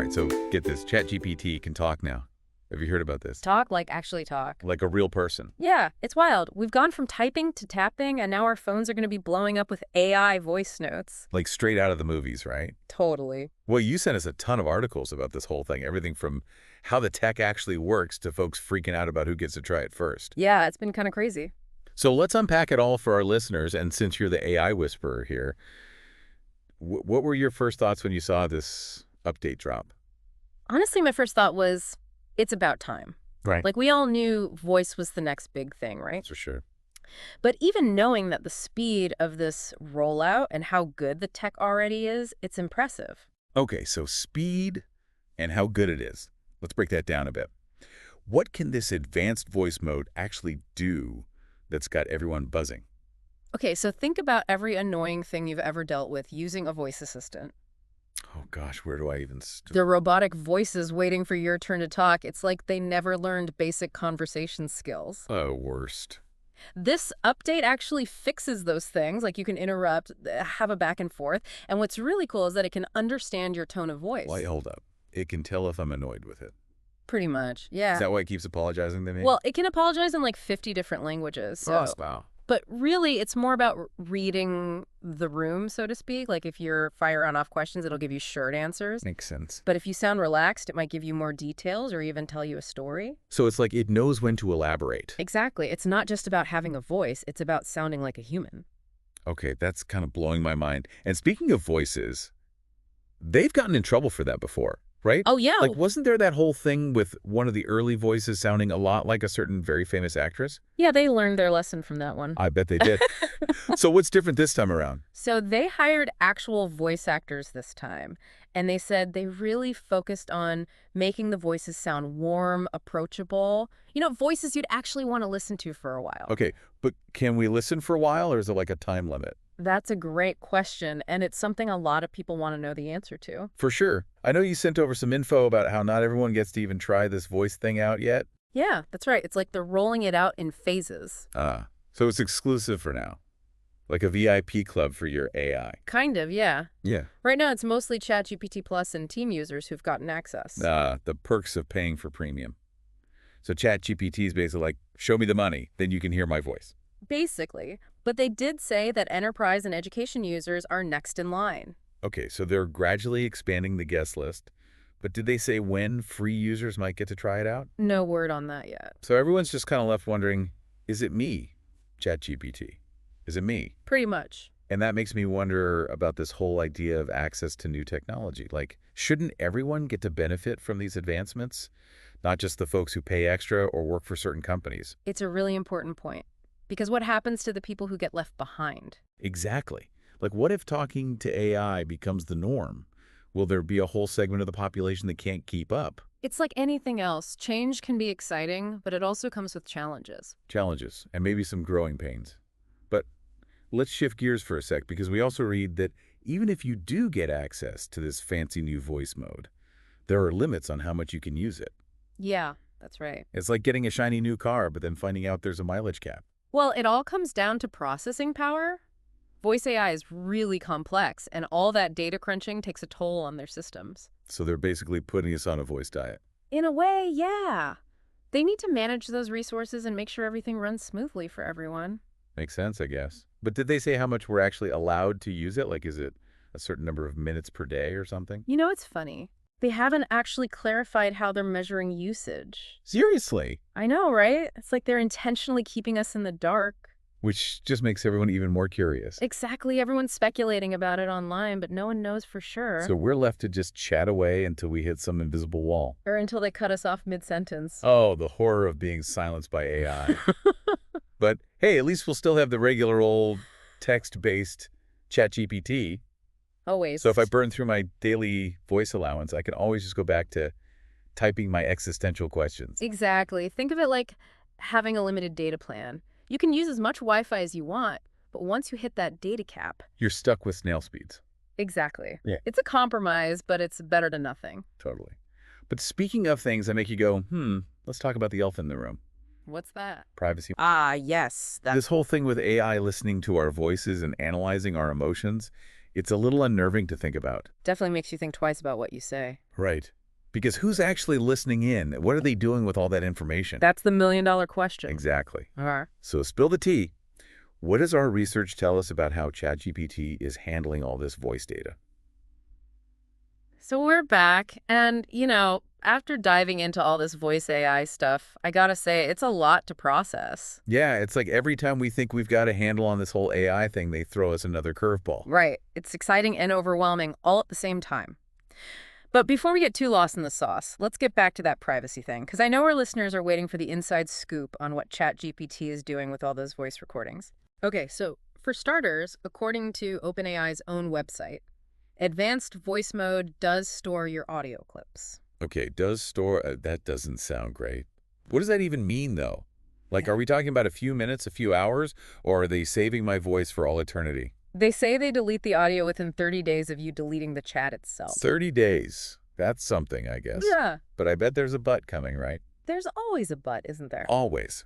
right, so get this. ChatGPT can talk now. Have you heard about this? Talk, like actually talk. Like a real person. Yeah, it's wild. We've gone from typing to tapping, and now our phones are going to be blowing up with AI voice notes. Like straight out of the movies, right? Totally. Well, you sent us a ton of articles about this whole thing. Everything from how the tech actually works to folks freaking out about who gets to try it first. Yeah, it's been kind of crazy. So let's unpack it all for our listeners. And since you're the AI whisperer here, what were your first thoughts when you saw this update drop? Honestly, my first thought was, it's about time. Right. Like, we all knew voice was the next big thing, right? For sure. But even knowing that the speed of this rollout and how good the tech already is, it's impressive. Okay, so speed and how good it is. Let's break that down a bit. What can this advanced voice mode actually do that's got everyone buzzing? Okay, so think about every annoying thing you've ever dealt with using a voice assistant. Oh gosh, where do I even start? The robotic voices waiting for your turn to talk, it's like they never learned basic conversation skills. Oh, worst. This update actually fixes those things, like you can interrupt, have a back and forth, and what's really cool is that it can understand your tone of voice. Why, hold up. It can tell if I'm annoyed with it. Pretty much, yeah. Is that why it keeps apologizing to me? Well, it can apologize in like 50 different languages. So. Oh, wow. But really, it's more about reading the room, so to speak. Like if you're fire on-off questions, it'll give you short answers. Makes sense. But if you sound relaxed, it might give you more details or even tell you a story. So it's like it knows when to elaborate. Exactly. It's not just about having a voice. It's about sounding like a human. Okay, that's kind of blowing my mind. And speaking of voices, they've gotten in trouble for that before, right? Oh, yeah. Like, wasn't there that whole thing with one of the early voices sounding a lot like a certain very famous actress? Yeah, they learned their lesson from that one. I bet they did. So what's different this time around? So they hired actual voice actors this time, and they said they really focused on making the voices sound warm, approachable, voices you'd actually want to listen to for a while. Okay, but can we listen for a while, or is it like a time limit? That's a great question, and it's something a lot of people want to know the answer to. For sure. I know you sent over some info about how not everyone gets to even try this voice thing out yet. Yeah, that's right. It's like they're rolling it out in phases. So it's exclusive for now. Like a VIP club for your AI. Kind of, yeah. Yeah. Right now, it's mostly ChatGPT Plus and Team users who've gotten access. The perks of paying for premium. So ChatGPT is basically like, show me the money, then you can hear my voice. Basically. But they did say that enterprise and education users are next in line. Okay, so they're gradually expanding the guest list. But did they say when free users might get to try it out? No word on that yet. So everyone's just kind of left wondering, is it me, ChatGPT? Is it me? Pretty much. And that makes me wonder about this whole idea of access to new technology. Like, shouldn't everyone get to benefit from these advancements? Not just the folks who pay extra or work for certain companies. It's a really important point. Because what happens to the people who get left behind? Exactly. Like, what if talking to AI becomes the norm? Will there be a whole segment of the population that can't keep up? It's like anything else. Change can be exciting, but it also comes with challenges. Challenges, and maybe some growing pains. But let's shift gears for a sec, because we also read that even if you do get access to this fancy new voice mode, there are limits on how much you can use it. Yeah, that's right. It's like getting a shiny new car, but then finding out there's a mileage cap. Well, it all comes down to processing power. Voice AI is really complex, and all that data crunching takes a toll on their systems. So they're basically putting us on a voice diet. In a way, yeah. They need to manage those resources and make sure everything runs smoothly for everyone. Makes sense, I guess. But did they say how much we're actually allowed to use it? Like, is it a certain number of minutes per day or something? You know, it's funny. They haven't actually clarified how they're measuring usage. Seriously? I know, right? It's like they're intentionally keeping us in the dark. Which just makes everyone even more curious. Exactly. Everyone's speculating about it online, but no one knows for sure. So we're left to just chat away until we hit some invisible wall. Or until they cut us off mid-sentence. Oh, the horror of being silenced by AI. But hey, at least we'll still have the regular old text-based ChatGPT. Always. So if I burn through my daily voice allowance, I can always just go back to typing my existential questions. Exactly. Think of it like having a limited data plan. You can use as much Wi-Fi as you want, but once you hit that data cap... You're stuck with snail speeds. Exactly. Yeah. It's a compromise, but it's better than nothing. Totally. But speaking of things that make you go, let's talk about the elephant in the room. What's that? Privacy. Ah, yes. This whole thing with AI listening to our voices and analyzing our emotions, It's a little unnerving to think about. Definitely makes you think twice about what you say. Right. Because who's actually listening in? What are they doing with all that information? That's the million-dollar question. Exactly. All right. So spill the tea. What does our research tell us about how ChatGPT is handling all this voice data? So we're back, and, after diving into all this voice AI stuff, I gotta say, it's a lot to process. Yeah, it's like every time we think we've got a handle on this whole AI thing, they throw us another curveball. Right. It's exciting and overwhelming all at the same time. But before we get too lost in the sauce, let's get back to that privacy thing, because I know our listeners are waiting for the inside scoop on what ChatGPT is doing with all those voice recordings. Okay, so for starters, according to OpenAI's own website, advanced voice mode does store your audio clips. Okay, does store, that doesn't sound great. What does that even mean, though? Like, Yeah. are we talking about a few minutes, a few hours, or are they saving my voice for all eternity? They say they delete the audio within 30 days of you deleting the chat itself. 30 days. That's something, I guess. Yeah. But I bet there's a but coming, right? There's always a but, isn't there? Always.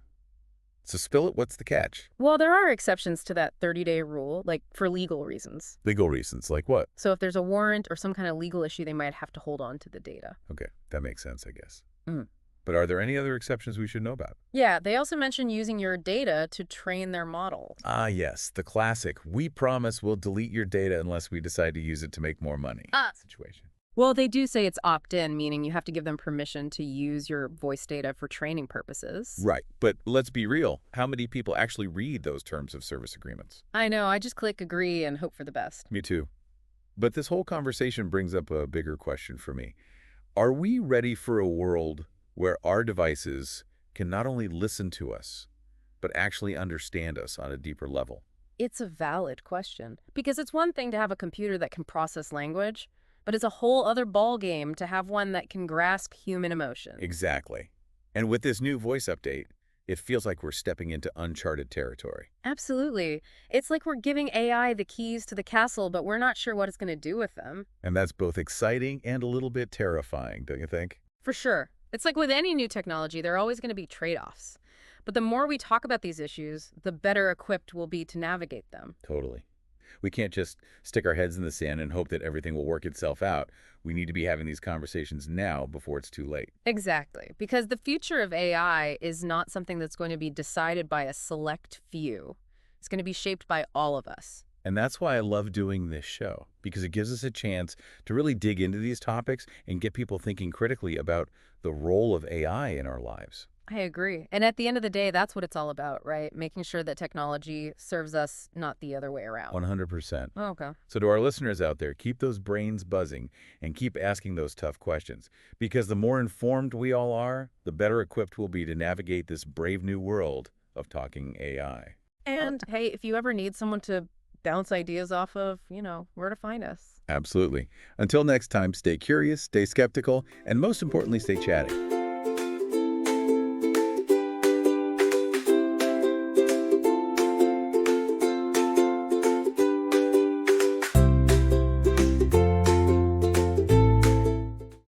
So spill it, what's the catch? Well, there are exceptions to that 30-day rule, like for legal reasons. Legal reasons, like what? So if there's a warrant or some kind of legal issue, they might have to hold on to the data. Okay, that makes sense, I guess. Mm. But are there any other exceptions we should know about? Yeah, they also mention using your data to train their models. Ah, yes, the classic, we promise we'll delete your data unless we decide to use it to make more money situation. Well, they do say it's opt-in, meaning you have to give them permission to use your voice data for training purposes. Right, but let's be real. How many people actually read those terms of service agreements? I know, I just click agree and hope for the best. Me too. But this whole conversation brings up a bigger question for me. Are we ready for a world where our devices can not only listen to us, but actually understand us on a deeper level? It's a valid question, because it's one thing to have a computer that can process language, but it's a whole other ballgame to have one that can grasp human emotion. Exactly. And with this new voice update, it feels like we're stepping into uncharted territory. Absolutely. It's like we're giving AI the keys to the castle, but we're not sure what it's going to do with them. And that's both exciting and a little bit terrifying, don't you think? For sure. It's like with any new technology, there are always going to be trade-offs. But the more we talk about these issues, the better equipped we'll be to navigate them. Totally. We can't just stick our heads in the sand and hope that everything will work itself out. We need to be having these conversations now before it's too late. Exactly. Because the future of AI is not something that's going to be decided by a select few. It's going to be shaped by all of us. And that's why I love doing this show, because it gives us a chance to really dig into these topics and get people thinking critically about the role of AI in our lives. I agree. And at the end of the day, that's what it's all about, right? Making sure that technology serves us, not the other way around. 100%. Oh, okay. So to our listeners out there, keep those brains buzzing and keep asking those tough questions, because the more informed we all are, the better equipped we'll be to navigate this brave new world of talking AI. And hey, if you ever need someone to bounce ideas off of, where to find us. Absolutely. Until next time, stay curious, stay skeptical, and most importantly, stay chatty.